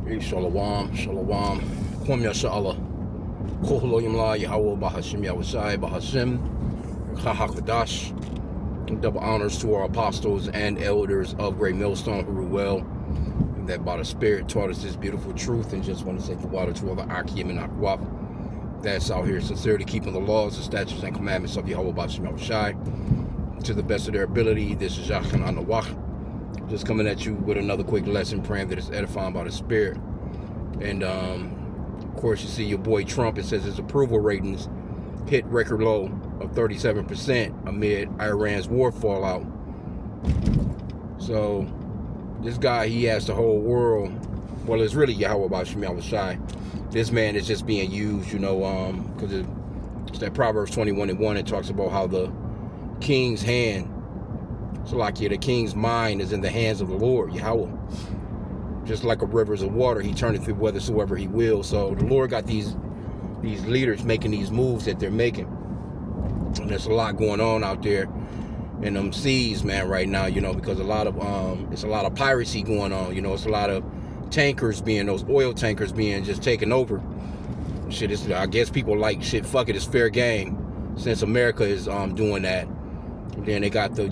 Hey, Shalom, Shalom. Kwam Yasha'Allah. Kohlo Yamla, Yahweh, Bahashim, Yahushai, Bahashim, Chahakadash. Double honors to our apostles and elders of Great Millstone who rule well, and that by the Spirit taught us this beautiful truth. And just want to say the water to all the H.I.M and Akwaf that's out here sincerely keeping the laws, the statutes, and commandments of Yahweh, Bahashim, Yahushai to the best of their ability. This is Yachan Anawach. Just coming at you with another quick lesson, praying that it's edifying by the Spirit. And of course, you see your boy Trump. It says his approval ratings hit record low of 37% amid Iran's war fallout. So this guy, he has the whole world. Well, it's really Yahweh Bahashim Yahushai. This man is just being used, you know, because it's that Proverbs 21:1. It talks about how the king's hand. So like, yeah, the king's mind is in the hands of the Lord, Yahweh. Just like a rivers of water, he turneth it whithersoever he will. So the Lord got these leaders making these moves that they're making. And there's a lot going on out there in them seas, man, right now, you know, because it's a lot of piracy going on, you know, it's a lot of tankers those oil tankers being just taken over. Shit, I guess people like, shit, fuck it, it's fair game, since America is doing that. And then they got the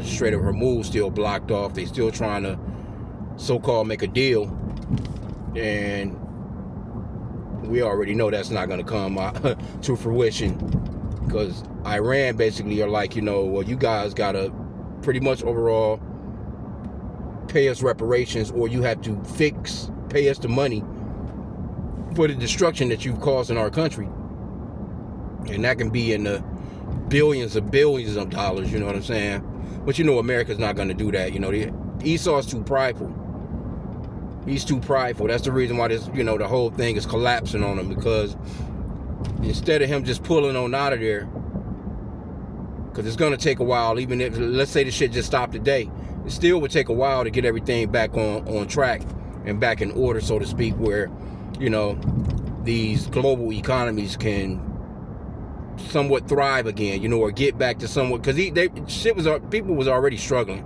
Strait of Hormuz still blocked off. They still trying to so-called make a deal. And we already know that's not going to come to fruition. Because Iran basically are like, well, you guys got to pretty much overall pay us reparations, or you have to pay us the money for the destruction that you've caused in our country. And that can be in the billions of dollars, you know what I'm saying? But America's not going to do that. Esau's too prideful. He's too prideful. That's the reason why this, the whole thing is collapsing on him, because instead of him just pulling on out of there, because it's going to take a while, even if, let's say the shit just stopped today, it still would take a while to get everything back on track and back in order, so to speak, where, these global economies can somewhat thrive again, or get back to somewhat, because people was already struggling.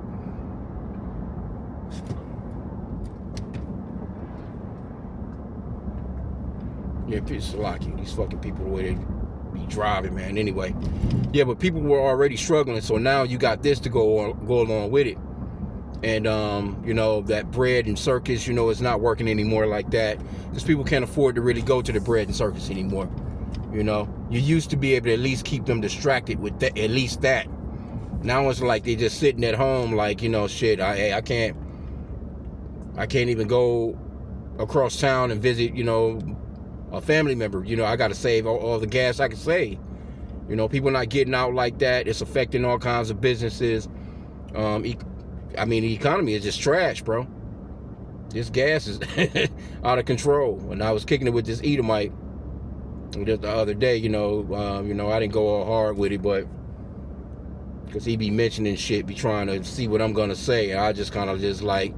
Yeah, piece of lucky. These fucking people, the way they be driving, man. Anyway, yeah, but people were already struggling, so now you got this to go along with it. And that bread and circus, it's not working anymore like that, because people can't afford to really go to the bread and circus anymore. You used to be able to at least keep them distracted with that, at least that. Now it's like they just sitting at home, like, shit, I can't even go across town and visit, a family member. I got to save all the gas I can save. People not getting out like that. It's affecting all kinds of businesses. The economy is just trash, bro. This gas is out of control. And I was kicking it with this Edomite just the other day, I didn't go all hard with it, but because he be mentioning shit, be trying to see what I'm gonna say, and I just kind of just like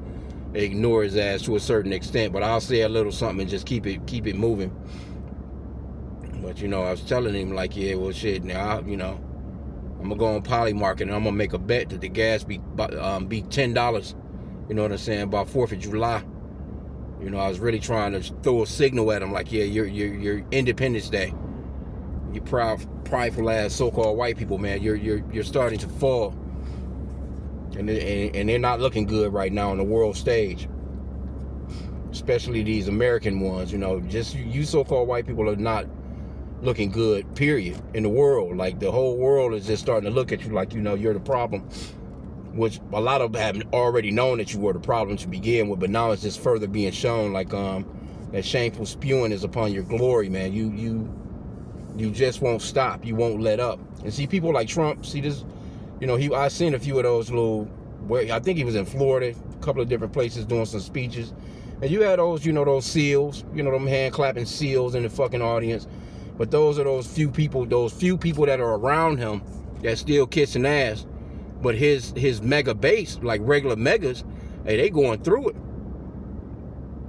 ignore his ass to a certain extent, but I'll say a little something and just keep it moving. But I was telling him, like, yeah, well, shit, now I'm gonna go on Polymarket and I'm gonna make a bet that the gas be $10. You know what I'm saying? About 4th of July. I was really trying to throw a signal at him, like, yeah, your Independence Day. You prideful ass so-called white people, man. You're starting to fall, and they're not looking good right now on the world stage. Especially these American ones, just you so-called white people are not looking good, period, in the world. Like, the whole world is just starting to look at you like, you're the problem. Which a lot of them have already known that you were the problem to begin with, but now it's just further being shown, like, that shameful spewing is upon your glory, man. You just won't stop. You won't let up. And see, people like Trump, see this, I seen a few of those I think he was in Florida, a couple of different places doing some speeches. And you had those, those SEALs, them hand clapping SEALs in the fucking audience. But those are those few people that are around him that still kissing ass. But his mega base, like regular megas, hey, they going through it.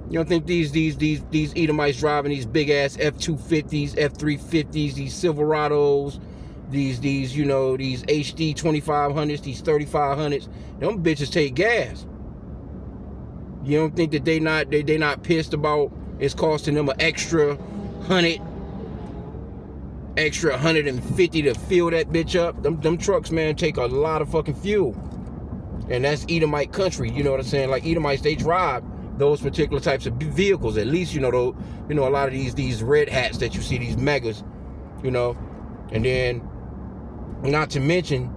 You don't think these Edomites driving these big ass F-250s, F-350s, these Silverados, these HD 2500s, these 3500s, them bitches take gas. You don't think that they not pissed about it's costing them an extra 150 to fill that bitch up? Them trucks, man, take a lot of fucking fuel. And that's Edomite country, you know what I'm saying? Like Edomites, they drive those particular types of vehicles. At least, a lot of these red hats that you see, these megas, and then not to mention,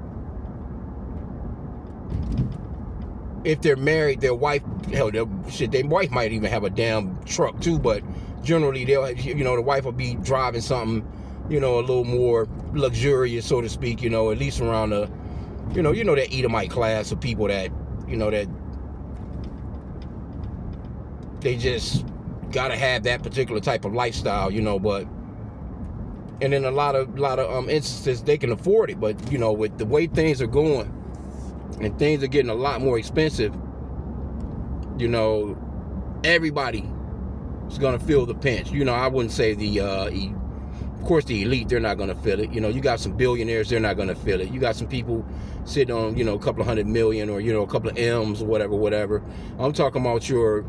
if they're married, their wife, hell, their wife might even have a damn truck too, but generally they'll, the wife will be driving something, a little more luxurious, so to speak, at least around the, that Edomite class of people that, that they just gotta have that particular type of lifestyle, but, and in a lot of instances they can afford it, but, with the way things are going, and things are getting a lot more expensive, everybody is gonna feel the pinch. I wouldn't say of course the elite, they're not gonna feel it. You got some billionaires, they're not gonna feel it. You got some people sitting on, a couple of $100 million or, a couple of M's or whatever. I'm talking about your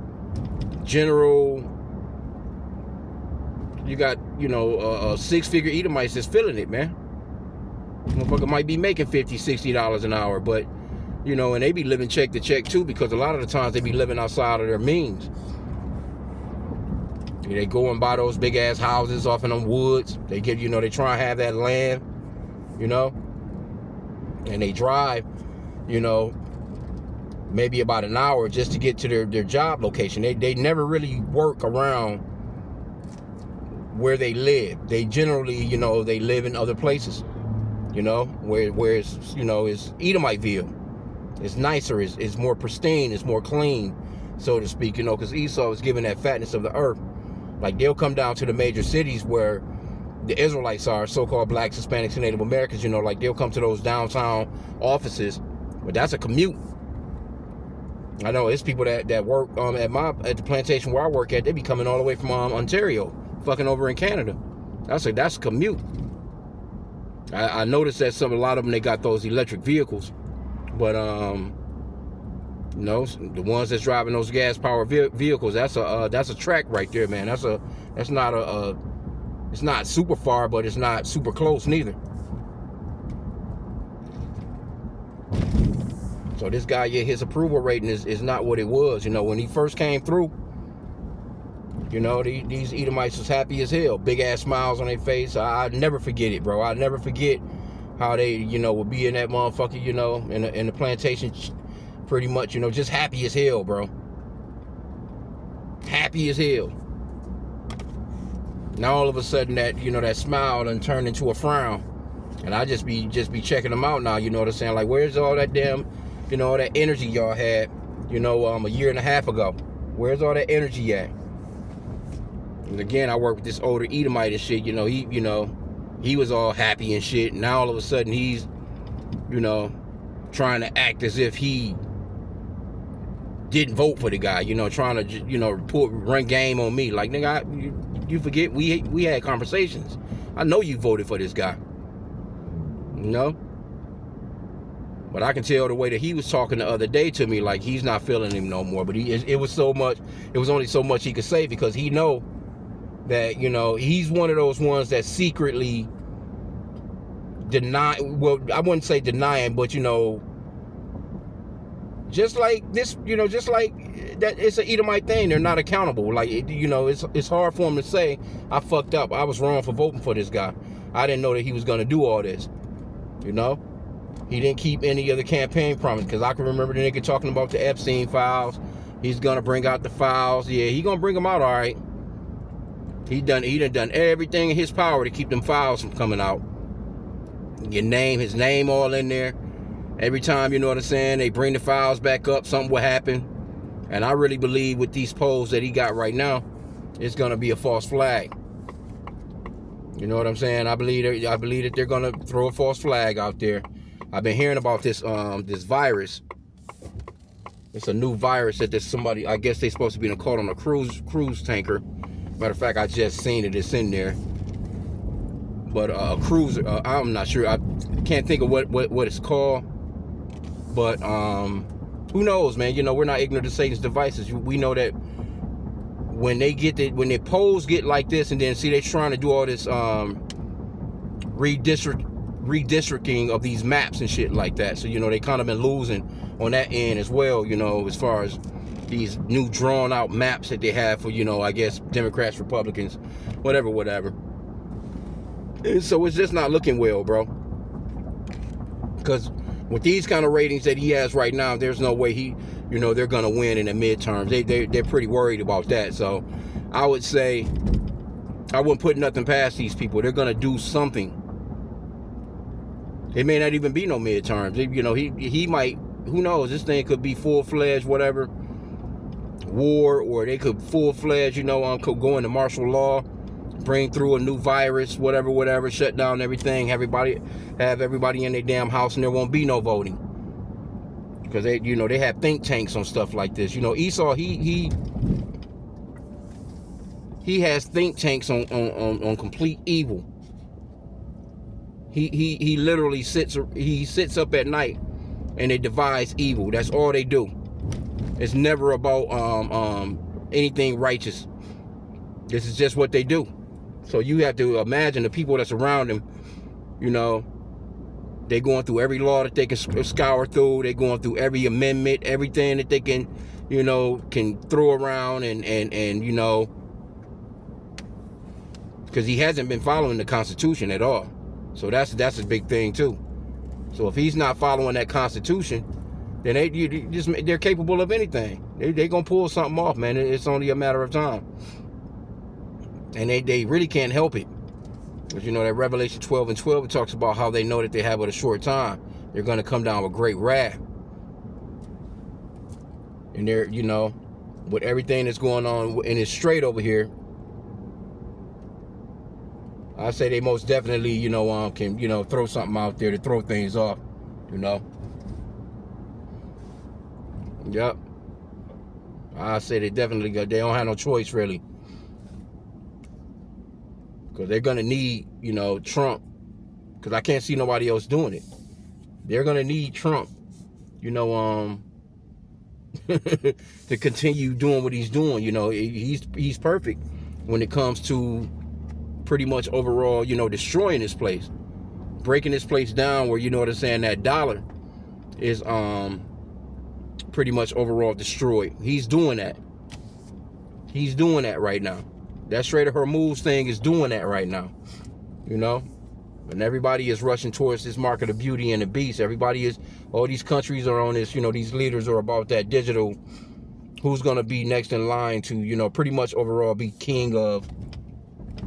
general, you got, a six-figure Edomites that's feeling it, man. Motherfucker might be making $50, $60 an hour, but and they be living check to check too, because a lot of the times they be living outside of their means. They go and buy those big ass houses off in them woods. They get, they try and have that land, and they drive, maybe about an hour just to get to their job location. They never really work around where they live. They generally, they live in other places, where it's, it's Edomiteville. It's nicer, it's more pristine, it's more clean, so to speak, because Esau is given that fatness of the earth. Like, they'll come down to the major cities where the Israelites are, so-called blacks, Hispanics, and Native Americans, like they'll come to those downtown offices, but that's a commute. I know it's people that work at the plantation where I work at. They be coming all the way from Ontario, fucking over in Canada. That's a commute. I noticed that a lot of them, they got those electric vehicles. But the ones that's driving those gas powered vehicles, that's a track right there, man. It's not super far, but it's not super close neither. So this guy, his approval rating is not what it was. When he first came through, these Edomites was happy as hell, big ass smiles on their face. I'd never forget it, bro. I'd never forget how they, would be in that motherfucker, in the plantation, pretty much, just happy as hell, bro. Happy as hell. Now all of a sudden that, that smile done turned into a frown. And I just be checking them out now, you know what I'm saying? Like, where's all that damn, all that energy y'all had, a year and a half ago? Where's all that energy at? And again, I work with this older Edomite and shit, he was all happy and shit. Now all of a sudden he's, trying to act as if he didn't vote for the guy, trying to, run game on me. Like, nigga, you forget we had conversations. I know you voted for this guy, But I can tell the way that he was talking the other day to me, like he's not feeling him no more. But it was only so much he could say, because he know that, he's one of those ones that secretly deny, well, I wouldn't say denying, but just like this, just like that, it's an Edomite thing. They're not accountable. Like, it's hard for him to say, I fucked up, I was wrong for voting for this guy. I didn't know that he was gonna do all this. He didn't keep any of the campaign promise, because I can remember the nigga talking about the Epstein files. He's gonna bring out the files. Yeah, he gonna bring them out, all right. He done everything in his power to keep them files from coming out. His name all in there. Every time, you know what I'm saying, they bring the files back up, something will happen. And I really believe with these polls that he got right now, it's gonna be a false flag. You know what I'm saying? I believe that they're gonna throw a false flag out there. I've been hearing about this this virus. It's a new virus that there's somebody, I guess they're supposed to be caught on a cruise tanker. Matter of fact, I just seen it. It's in there. But a cruiser, I'm not sure. I can't think of what it's called. But who knows, man? You know, we're not ignorant to Satan's devices. We know that when the polls get like this, and then see they're trying to do all this redistricting of these maps and shit like that. So, you know, they kind of been losing on that end as well, you know, as far as these new drawn out maps that they have for, you know, I guess Democrats, Republicans, whatever. And so it's just not looking well, bro. Because with these kind of ratings that he has right now, there's no way they're gonna win in the midterms. They're pretty worried about that. So I would say I wouldn't put nothing past these people. They're gonna do something. It may not even be no midterms. You know, he might. Who knows? This thing could be full-fledged, whatever, war, or they could full-fledged, could go into martial law, bring through a new virus, whatever, shut down everything, have everybody in their damn house, and there won't be no voting. Because they have think tanks on stuff like this. You know, Esau, he has think tanks on complete evil. He literally sits up at night and they devise evil. That's all they do. It's never about anything righteous. This is just what they do. So you have to imagine the people that's around him, you know, they're going through every law that they can scour through. They're going through every amendment, everything that they can, can throw around and because he hasn't been following the Constitution at all. So that's a big thing too. So if he's not following that Constitution, then they're capable of anything. They're gonna pull something off, man. It's only a matter of time. And they really can't help it. Because that Revelation 12:12, it talks about how they know that they have but a short time. They're gonna come down with great wrath. And they're, with everything that's going on in this strait over here, I say they most definitely, can, throw something out there to throw things off, Yep. I say they definitely they don't have no choice, really. Because they're going to need, Trump. Because I can't see nobody else doing it. They're going to need Trump, to continue doing what he's doing. He's perfect when it comes to pretty much overall, destroying this place, breaking this place down where, that dollar is pretty much overall destroyed. He's doing that. He's doing that right now. That Strait of Hormuz thing is doing that right now, and everybody is rushing towards this market of beauty and the beast. All these countries are on this, these leaders are about that digital, who's going to be next in line to, pretty much overall be king of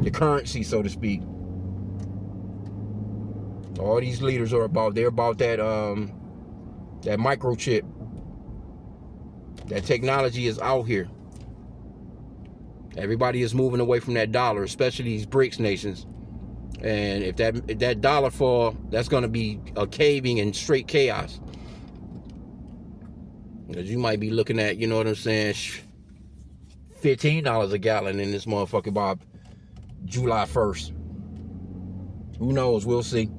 the currency, so to speak. All these leaders are about that that microchip. That technology is out here. Everybody is moving away from that dollar, especially these BRICS nations. And if that dollar fall, that's going to be a caving and straight chaos. Because you might be looking at, $15 a gallon in this motherfucker by July 1st. Who knows? We'll see.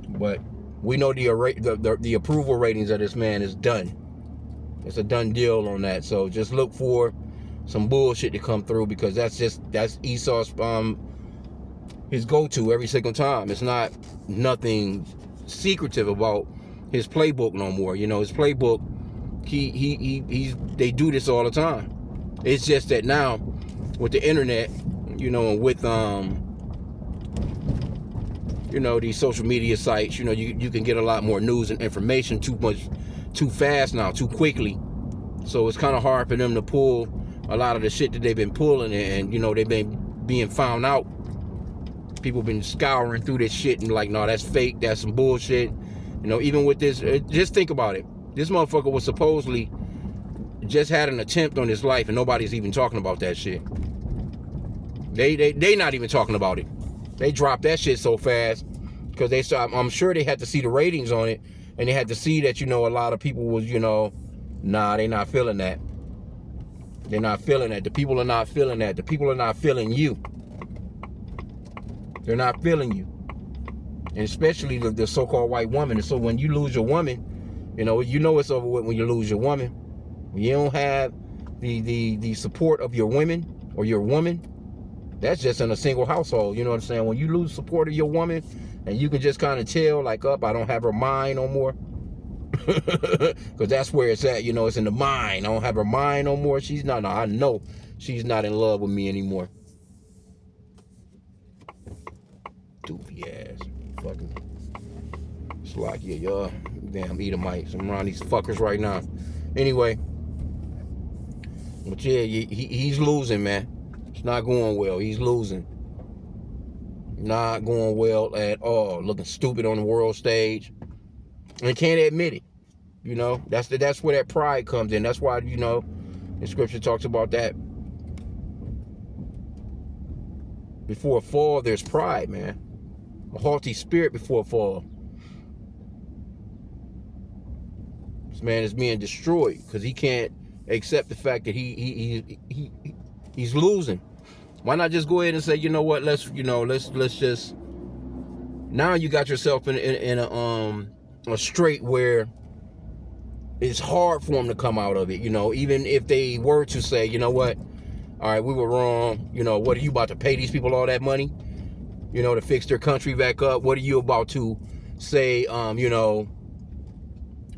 But we know the approval ratings of this man is done. It's a done deal on that. So just look for some bullshit to come through, because that's Esau's his go-to every single time. It's not nothing secretive about his playbook no more. His playbook, they do this all the time. It's just that now with the internet, and with these social media sites, you can get a lot more news and information too fast now, too quickly. So it's kind of hard for them to pull a lot of the shit that they've been pulling, and they've been being found out. People been scouring through this shit and like, no, that's fake, that's some bullshit. Even with this, just think about it. This motherfucker was supposedly just had an attempt on his life, and nobody's even talking about that shit. They not even talking about it. They dropped that shit so fast because I'm sure they had to see the ratings on it, and they had to see that, a lot of people was, nah, they not feeling that. They're not feeling that. The people are not feeling that. The people are not feeling you. They're not feeling you. And especially the so-called white woman. And so when you lose your woman, You know it's over with when you lose your woman. When you don't have the support of your women or your woman. That's just in a single household. You know what I'm saying? When you lose support of your woman and you can just kind of tell, like, I don't have her mind no more. Because that's where it's at. It's in the mind. I don't have her mind no more. I know she's not in love with me anymore. Doofy ass. Fucking. It's like, yeah, damn Edomites. I'm around these fuckers right now. Anyway. But yeah, he's losing, man. It's not going well. He's losing. Not going well at all. Looking stupid on the world stage. And can't admit it. That's where that pride comes in. That's why, the scripture talks about that. Before a fall, there's pride, man. A haughty spirit before a fall. This man is being destroyed because he can't accept the fact that he's losing. Why not just go ahead and say, you know what? Let's just. Now you got yourself in a strait where it's hard for them to come out of it. Even if they were to say, you know what? All right, we were wrong. What are you about to pay these people all that money? To fix their country back up? What are you about to say? Well,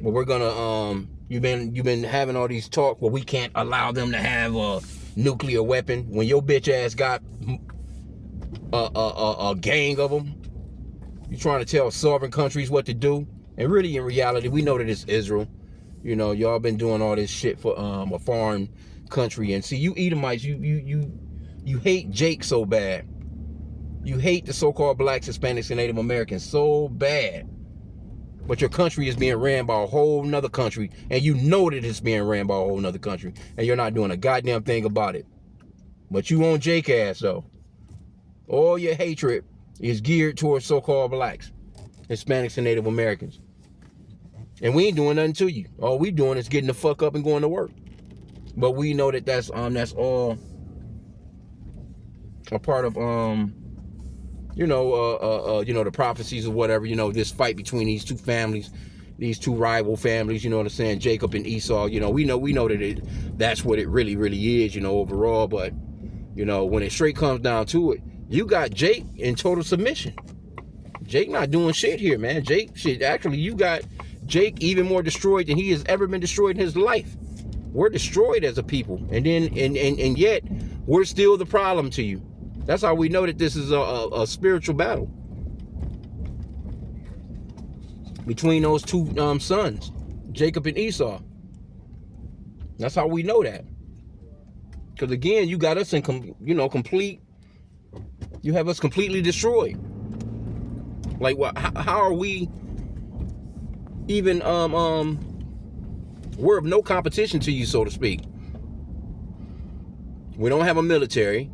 we're gonna you've been having all these talk. Well, we can't allow them to have a nuclear weapon when your bitch ass got a gang of them. You trying to tell sovereign countries what to do, and really in reality, we know that it's Israel. Y'all been doing all this shit for a foreign country, and see, you Edomites, you hate Jake so bad. You hate the so-called blacks, Hispanics, and Native Americans so bad. But your country is being ran by a whole nother country, and you know that it's being ran by a whole nother country, and you're not doing a goddamn thing about it. But you on Jake ass, though. All your hatred is geared towards so-called blacks, Hispanics, and Native Americans. And we ain't doing nothing to you. All we doing is getting the fuck up and going to work. But we know that that's all a part of the prophecies or whatever, this fight between these two families, these two rival families, you know what I'm saying, Jacob and Esau. We know that that's what it really, really is, overall. But, when it straight comes down to it, you got Jake in total submission. Jake not doing shit here, man. Actually, you got Jake even more destroyed than he has ever been destroyed in his life. We're destroyed as a people. And yet, we're still the problem to you. That's how we know that this is a spiritual battle between those two sons, Jacob and Esau. That's how we know that. Because again, you got us in complete. You have us completely destroyed. Like, how are we even we're of no competition to you, so to speak. We don't have a military.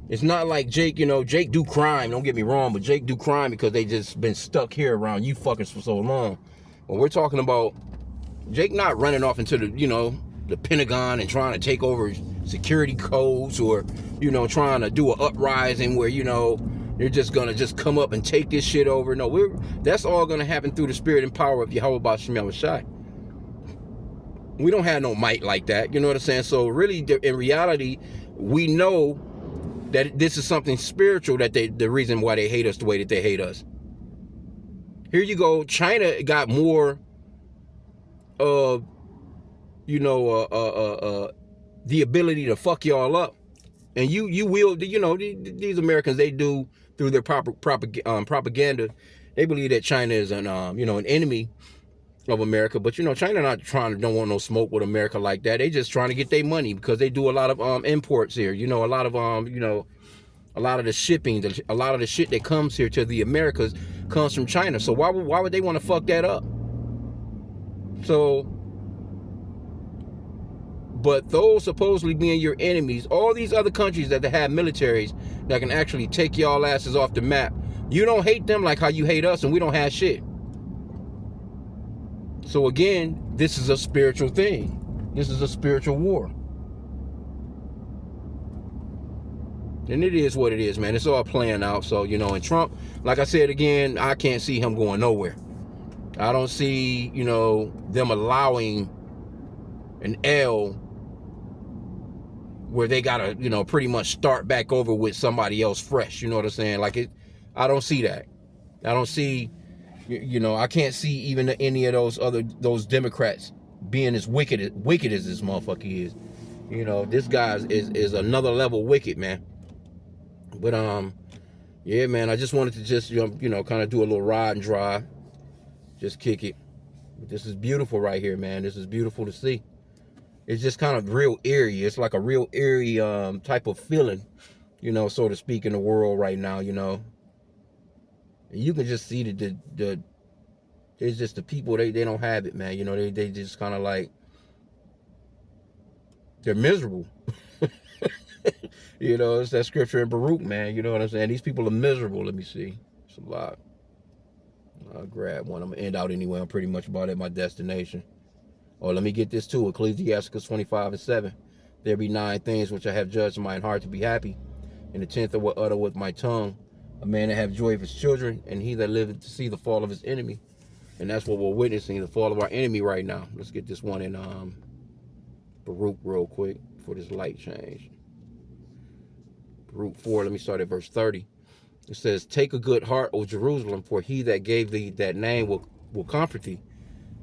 It's not like Jake, Jake do crime, don't get me wrong, but Jake do crime because they just been stuck here around you fuckers for so long. When we're talking about Jake not running off into the Pentagon and trying to take over security codes or, trying to do an uprising where, they're just gonna come up and take this shit over. No, that's all gonna happen through the spirit and power of Yahweh B'Shem Yahushai. We don't have no might like that, you know what I'm saying? So really, in reality, we know that this is something spiritual, that the reason why they hate us the way that they hate us. Here you go, China got more the ability to fuck y'all up. And you will, these Americans, they do through their propaganda. They believe that China is an enemy of America, but China don't want no smoke with America like that. They just trying to get their money because they do a lot of imports here. A lot of a lot of the shipping, a lot of the shit that comes here to the Americas comes from China. So why would they want to fuck that up? So, but those supposedly being your enemies, all these other countries that have militaries that can actually take y'all asses off the map, you don't hate them like how you hate us, and we don't have shit. So again, this is a spiritual thing. This is a spiritual war. And it is what it is, man. It's all playing out. So, and Trump, like I said again, I can't see him going nowhere. I don't see, you know, them allowing an L where they gotta, you know, pretty much start back over with somebody else fresh. You know what I'm saying? Like I don't see that. I don't see, you know, I can't see even any of those Democrats being as wicked as this motherfucker is. You know, this guy is another level wicked, man. But yeah, man, I just wanted to just you know kind of do a little ride and drive, just kick it. This is beautiful right here, man. This is beautiful to see. It's just kind of real eerie. It's like a real eerie type of feeling, you know, so to speak, in the world right now, you know. And you can just see the it's just the people, they don't have it, man. You know, they just kind of like, they're miserable. You know, it's that scripture in Baruch, man. You know what I'm saying? These people are miserable. Let me see. It's a lot. I'll grab one. I'm going to end out anyway. I'm pretty much about at my destination. Oh, let me get this too. Ecclesiasticus 25:7. There be 9 things which I have judged in mine heart to be happy. And the 10th I will utter with my tongue. A man that have joy of his children, and he that liveth to see the fall of his enemy. And that's what we're witnessing, the fall of our enemy right now. Let's get this one in Baruch real quick before this light change. Baruch 4, let me start at verse 30. It says, take a good heart, O Jerusalem, for he that gave thee that name will comfort thee.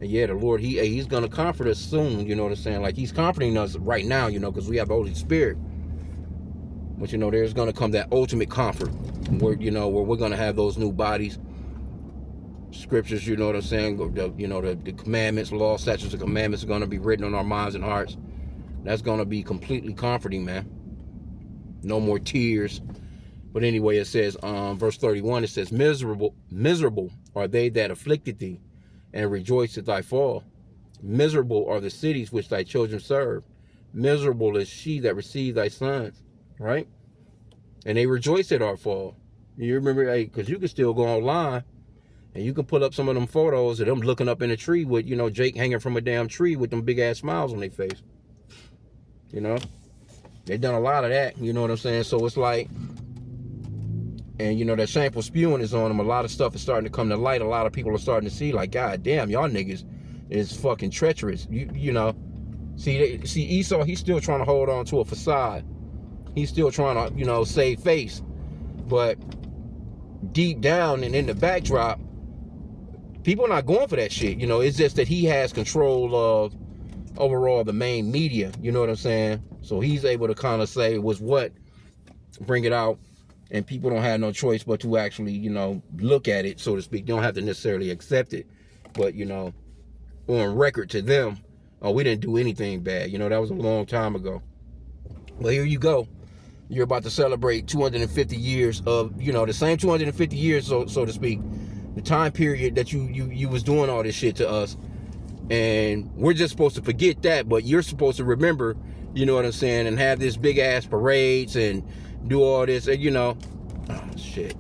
And yeah, the Lord, he's going to comfort us soon, you know what I'm saying? Like, he's comforting us right now, you know, because we have the Holy Spirit. But, you know, there's going to come that ultimate comfort where, you know, where we're going to have those new bodies. Scriptures, you know what I'm saying? The commandments, law, statutes, and commandments are going to be written on our minds and hearts. That's going to be completely comforting, man. No more tears. But anyway, it says, verse 31, it says, miserable are they that afflicted thee, and rejoice at thy fall. Miserable are the cities which thy children serve. Miserable is she that received thy sons, right? And they rejoice at our fall. You remember, because you can still go online, and you can pull up some of them photos of them looking up in a tree with, you know, Jake hanging from a damn tree with them big ass smiles on their face. You know, they done a lot of that, you know what I'm saying? So it's like, and you know, that shameful spewing is on them. A lot of stuff is starting to come to light. A lot of people are starting to see, like, God damn, y'all niggas is fucking treacherous. You know, see Esau, he's still trying to hold on to a facade. He's still trying to, you know, save face. But deep down and in the backdrop, people are not going for that shit. You know, it's just that he has control of overall the main media. You know what I'm saying? So he's able to kind of say was what, bring it out. And people don't have no choice but to actually, you know, look at it, so to speak. They don't have to necessarily accept it. But, you know, on record to them, oh, we didn't do anything bad. You know, that was a long time ago. Well, here you go. You're about to celebrate 250 years of, you know, the same 250 years, so to speak. The time period that you was doing all this shit to us. And we're just supposed to forget that, but you're supposed to remember, you know what I'm saying, and have this big ass parades and do all this, and you know, oh shit.